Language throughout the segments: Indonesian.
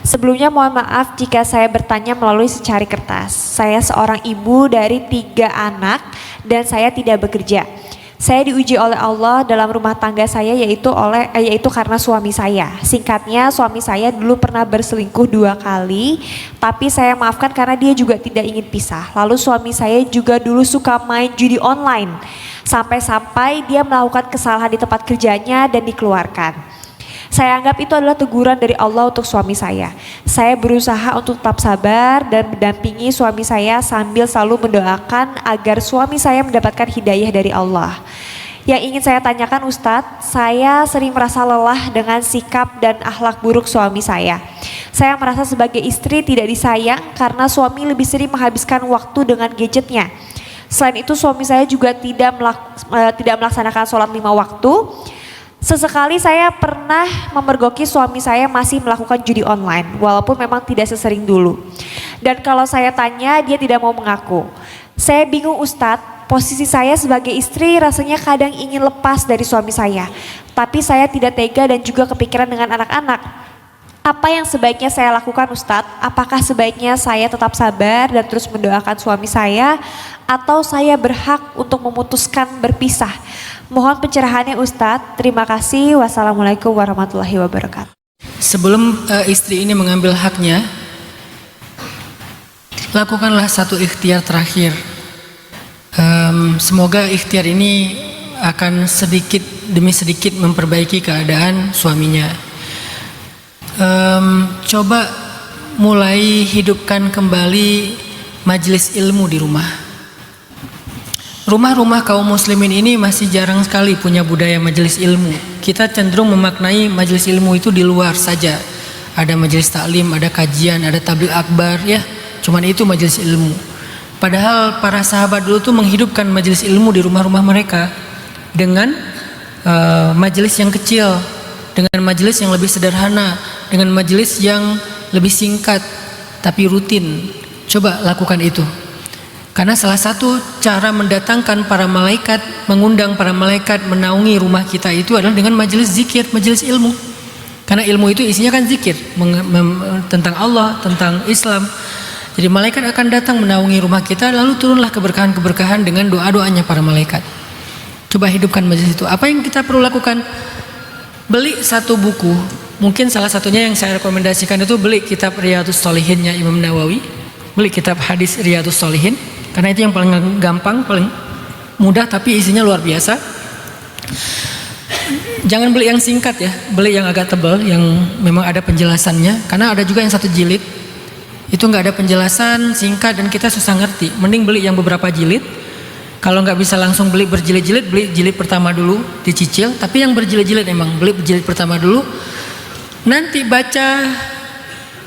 Sebelumnya mohon maaf jika saya bertanya melalui secari kertas. Saya seorang ibu dari 3 anak dan saya tidak bekerja. Saya diuji oleh Allah dalam rumah tangga saya yaitu karena suami saya. Singkatnya, suami saya dulu pernah berselingkuh 2 kali, tapi saya maafkan karena dia juga tidak ingin pisah. Lalu suami saya juga dulu suka main judi online. Sampai-sampai dia melakukan kesalahan di tempat kerjanya dan dikeluarkan. Saya anggap itu adalah teguran dari Allah untuk suami saya. Saya berusaha untuk tetap sabar dan mendampingi suami saya sambil selalu mendoakan agar suami saya mendapatkan hidayah dari Allah. Yang ingin saya tanyakan Ustadz, saya sering merasa lelah dengan sikap dan akhlak buruk suami saya. Saya merasa sebagai istri tidak disayang karena suami lebih sering menghabiskan waktu dengan gadgetnya. Selain itu suami saya juga tidak melaksanakan sholat 5 waktu. Sesekali saya pernah memergoki suami saya masih melakukan judi online, walaupun memang tidak sesering dulu. Dan kalau saya tanya, dia tidak mau mengaku. Saya bingung Ustadz, posisi saya sebagai istri rasanya kadang ingin lepas dari suami saya. Tapi saya tidak tega dan juga kepikiran dengan anak-anak. Apa yang sebaiknya saya lakukan Ustadz? Apakah sebaiknya saya tetap sabar dan terus mendoakan suami saya, atau saya berhak untuk memutuskan berpisah? Mohon pencerahannya Ustadz. Terima kasih. Wassalamualaikum warahmatullahi wabarakatuh. Sebelum istri ini mengambil haknya, lakukanlah satu ikhtiar terakhir. Semoga ikhtiar ini akan sedikit demi sedikit memperbaiki keadaan suaminya. Coba mulai hidupkan kembali majelis ilmu di rumah. Rumah-rumah kaum muslimin ini masih jarang sekali punya budaya majelis ilmu. Kita cenderung memaknai majelis ilmu itu di luar saja. Ada majelis taklim, ada kajian, ada tabligh akbar, ya. Cuman itu majelis ilmu. Padahal para sahabat dulu tuh menghidupkan majelis ilmu di rumah-rumah mereka dengan majelis yang kecil, dengan majelis yang lebih sederhana, dengan majelis yang lebih singkat tapi rutin. Coba lakukan itu. Karena salah satu cara mendatangkan para malaikat, mengundang para malaikat menaungi rumah kita itu adalah dengan majelis zikir, majelis ilmu. Karena ilmu itu isinya kan zikir tentang Allah, tentang Islam. Jadi malaikat akan datang menaungi rumah kita, lalu turunlah keberkahan-keberkahan dengan doa-doanya para malaikat. Coba hidupkan majelis itu. Apa yang kita perlu lakukan? Beli satu buku. Mungkin salah satunya yang saya rekomendasikan itu beli kitab Riyadhus Shalihinnya Imam Nawawi. Beli kitab hadis Riyadhus Shalihin. Karena itu yang paling gampang, paling mudah, tapi isinya luar biasa. Jangan beli yang singkat ya, beli yang agak tebal, yang memang ada penjelasannya. Karena ada juga yang 1 jilid, itu nggak ada penjelasan, singkat, dan kita susah ngerti. Mending beli yang beberapa jilid. Kalau nggak bisa langsung beli berjilid-jilid, beli jilid pertama dulu, dicicil. Tapi yang berjilid-jilid emang beli jilid pertama dulu. Nanti baca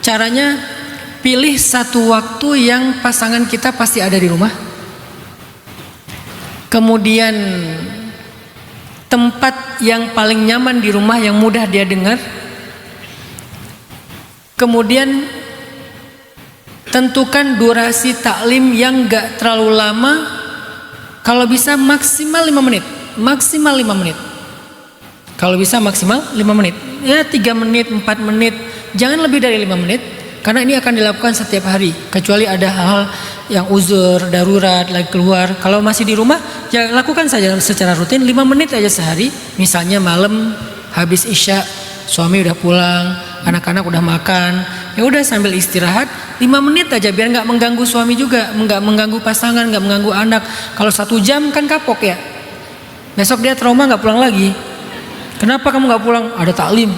caranya. Pilih satu waktu yang pasangan kita pasti ada di rumah. Kemudian tempat yang paling nyaman di rumah yang mudah dia dengar. Kemudian tentukan durasi taklim yang gak terlalu lama. Kalau bisa maksimal 5 menit. Maksimal 5 menit. Kalau bisa maksimal 5 menit. Ya 3 menit, 4 menit. Jangan lebih dari 5 menit. Karena ini akan dilakukan setiap hari, kecuali ada hal-hal yang uzur, darurat, lagi keluar. Kalau masih di rumah, ya lakukan saja secara rutin 5 menit aja sehari. Misalnya malam habis isya, suami udah pulang, anak-anak udah makan, ya udah sambil istirahat 5 menit aja biar nggak mengganggu suami juga, nggak mengganggu pasangan, nggak mengganggu anak. Kalau 1 jam kan kapok ya. Besok dia trauma nggak pulang lagi. Kenapa kamu nggak pulang? Ada taklim.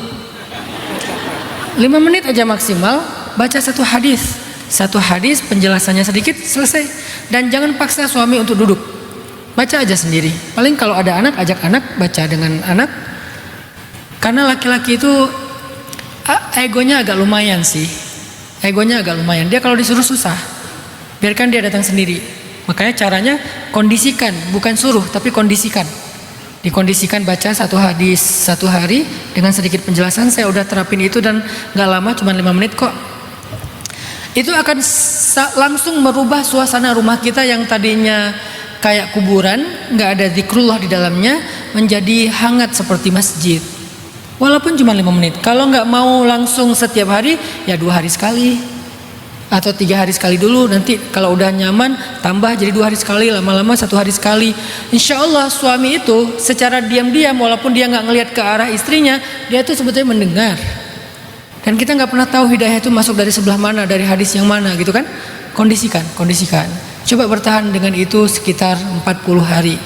5 menit aja maksimal. Baca satu hadis penjelasannya sedikit, selesai. Dan jangan paksa suami untuk duduk, baca aja sendiri. Paling kalau ada anak, ajak anak, baca dengan anak. Karena laki-laki itu egonya agak lumayan sih. Egonya agak lumayan, dia kalau disuruh susah. Biarkan dia datang sendiri. Makanya caranya kondisikan, bukan suruh tapi kondisikan. Dikondisikan baca satu hadis 1 hari dengan sedikit penjelasan. Saya udah terapin itu dan gak lama, cuma 5 menit kok. Itu akan langsung merubah suasana rumah kita yang tadinya kayak kuburan, nggak ada zikrullah di dalamnya, menjadi hangat seperti masjid. Walaupun cuma 5 menit. Kalau nggak mau langsung setiap hari, ya 2 hari sekali. Atau 3 hari sekali dulu. Nanti kalau udah nyaman, tambah jadi 2 hari sekali. Lama-lama 1 hari sekali. Insya Allah suami itu secara diam-diam, walaupun dia nggak ngelihat ke arah istrinya, dia itu sebetulnya mendengar. Dan kita nggak pernah tahu hidayah itu masuk dari sebelah mana, dari hadis yang mana gitu kan. Kondisikan. Coba bertahan dengan itu sekitar 40 hari.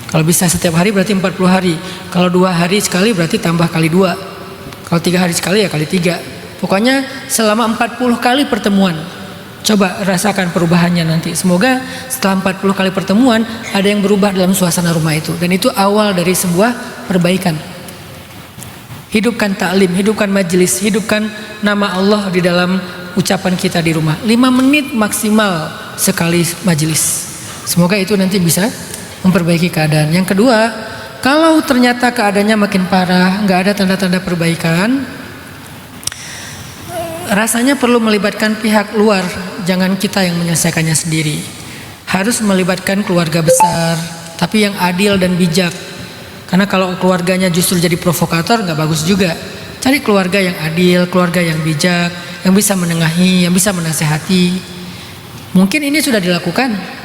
Kalau bisa setiap hari berarti 40 hari. Kalau 2 hari sekali berarti tambah kali 2. Kalau 3 hari sekali ya kali 3. Pokoknya selama 40 kali pertemuan. Coba rasakan perubahannya nanti. Semoga setelah 40 kali pertemuan ada yang berubah dalam suasana rumah itu. Dan itu awal dari sebuah perbaikan. Hidupkan taklim, hidupkan majelis, hidupkan nama Allah di dalam ucapan kita di rumah. 5 menit maksimal sekali majelis. Semoga itu nanti bisa memperbaiki keadaan. Yang kedua, kalau ternyata keadaannya makin parah, nggak ada tanda-tanda perbaikan, rasanya perlu melibatkan pihak luar. Jangan kita yang menyelesaikannya sendiri. Harus melibatkan keluarga besar, tapi yang adil dan bijak. Karena kalau keluarganya justru jadi provokator, nggak bagus juga. Cari keluarga yang adil, keluarga yang bijak, yang bisa menengahi, yang bisa menasehati. Mungkin ini sudah dilakukan.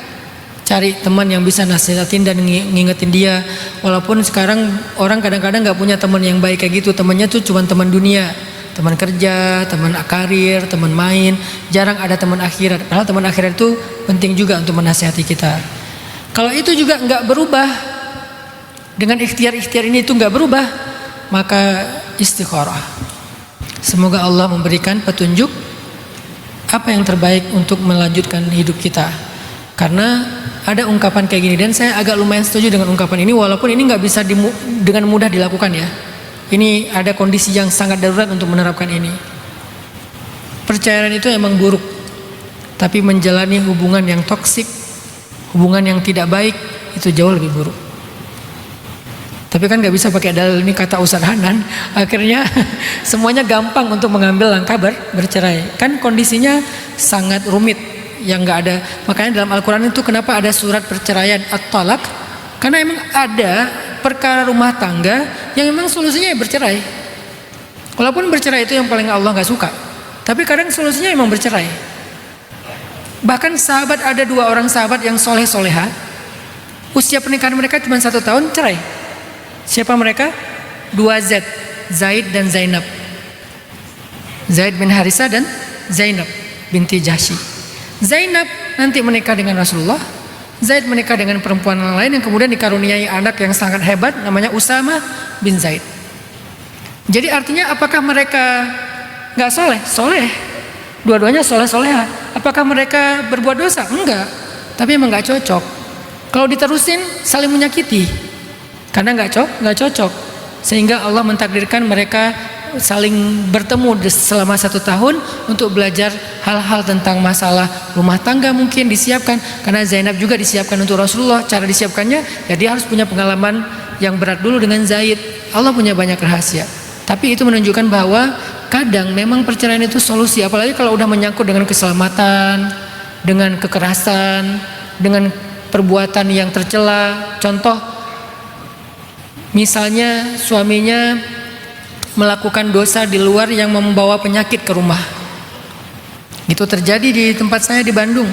Cari teman yang bisa nasihatin dan ngingetin dia. Walaupun sekarang orang kadang-kadang nggak punya teman yang baik kayak gitu. Temannya tuh cuma teman dunia, teman kerja, teman karir, teman main. Jarang ada teman akhirat. Padahal teman akhirat itu penting juga untuk menasihati kita. Kalau itu juga nggak berubah, dengan ikhtiar-ikhtiar ini itu nggak berubah, maka istikharah. Semoga Allah memberikan petunjuk apa yang terbaik untuk melanjutkan hidup kita. Karena ada ungkapan kayak gini, dan saya agak lumayan setuju dengan ungkapan ini, walaupun ini nggak bisa dengan mudah dilakukan ya. Ini ada kondisi yang sangat darurat untuk menerapkan ini. Perceraian itu emang buruk, tapi menjalani hubungan yang toksik, hubungan yang tidak baik, itu jauh lebih buruk. Tapi kan nggak bisa pakai dalil ini kata Ustaz Hanan. Akhirnya semuanya gampang untuk mengambil langkah bercerai. Kan kondisinya sangat rumit, yang nggak ada. Makanya dalam Al-Quran itu kenapa ada surat perceraian at-talaq? Karena emang ada perkara rumah tangga yang memang solusinya ya bercerai. Walaupun bercerai itu yang paling Allah nggak suka, tapi kadang solusinya emang bercerai. Bahkan sahabat, ada 2 orang sahabat yang soleh-soleha, usia pernikahan mereka cuma 1 tahun cerai. Siapa mereka? 2 Z, Zaid dan Zainab. Zaid bin Harisah dan Zainab binti Jahsy. Zainab nanti menikah dengan Rasulullah. Zaid menikah dengan perempuan lain yang kemudian dikaruniai anak yang sangat hebat, namanya Usama bin Zaid. Jadi artinya apakah mereka nggak soleh? Soleh. Dua-duanya soleh-soleha. Apakah mereka berbuat dosa? Enggak. Tapi emang nggak cocok. Kalau diterusin saling menyakiti. Karena nggak cocok. Sehingga Allah mentakdirkan mereka saling bertemu selama 1 tahun untuk belajar hal-hal tentang masalah rumah tangga, mungkin disiapkan. Karena Zainab juga disiapkan untuk Rasulullah. Cara disiapkannya ya dia harus punya pengalaman yang berat dulu dengan Zaid. Allah punya banyak rahasia. Tapi itu menunjukkan bahwa kadang memang perceraian itu solusi. Apalagi kalau udah menyangkut dengan keselamatan, dengan kekerasan, dengan perbuatan yang tercela. Contoh, misalnya suaminya melakukan dosa di luar yang membawa penyakit ke rumah. Itu terjadi di tempat saya di Bandung.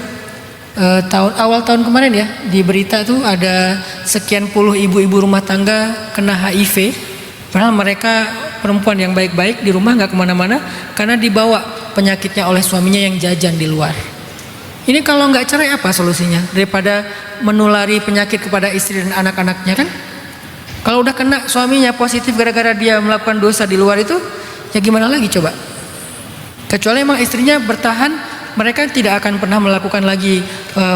Awal tahun kemarin ya, di berita tuh ada sekian puluh ibu-ibu rumah tangga kena HIV. Padahal mereka perempuan yang baik-baik di rumah, nggak kemana-mana, karena dibawa penyakitnya oleh suaminya yang jajan di luar. Ini kalau nggak cerai apa solusinya? Daripada menulari penyakit kepada istri dan anak-anaknya kan? Kalau udah kena suaminya positif gara-gara dia melakukan dosa di luar itu, ya gimana lagi coba? Kecuali emang istrinya bertahan, mereka tidak akan pernah melakukan lagi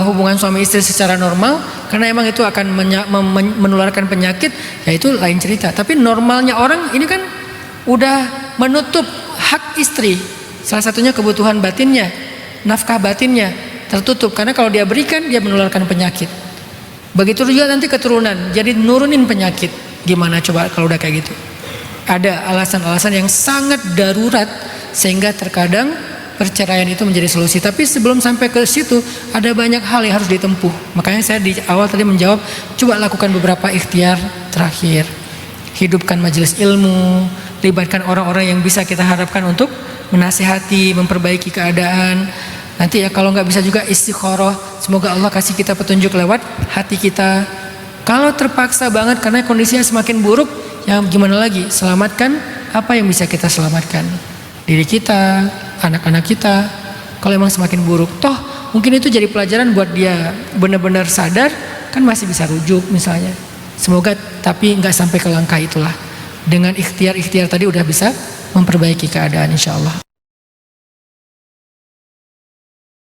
hubungan suami istri secara normal, karena emang itu akan menularkan penyakit, ya itu lain cerita. Tapi normalnya orang ini kan udah menutup hak istri, salah satunya kebutuhan batinnya, nafkah batinnya tertutup, karena kalau dia berikan dia menularkan penyakit. Begitu juga nanti keturunan, jadi nurunin penyakit. Gimana coba kalau udah kayak gitu? Ada alasan-alasan yang sangat darurat sehingga terkadang perceraian itu menjadi solusi. Tapi sebelum sampai ke situ ada banyak hal yang harus ditempuh. Makanya saya di awal tadi menjawab, coba lakukan beberapa ikhtiar terakhir. Hidupkan majelis ilmu, libatkan orang-orang yang bisa kita harapkan untuk menasihati, memperbaiki keadaan. Nanti ya kalau nggak bisa juga istikharah, semoga Allah kasih kita petunjuk lewat hati kita. Kalau terpaksa banget karena kondisinya semakin buruk, ya gimana lagi, selamatkan apa yang bisa kita selamatkan, diri kita, anak-anak kita. Kalau emang semakin buruk, toh mungkin itu jadi pelajaran buat dia benar-benar sadar, kan masih bisa rujuk misalnya. Semoga tapi nggak sampai ke langkah itulah. Dengan ikhtiar-ikhtiar tadi udah bisa memperbaiki keadaan insya Allah.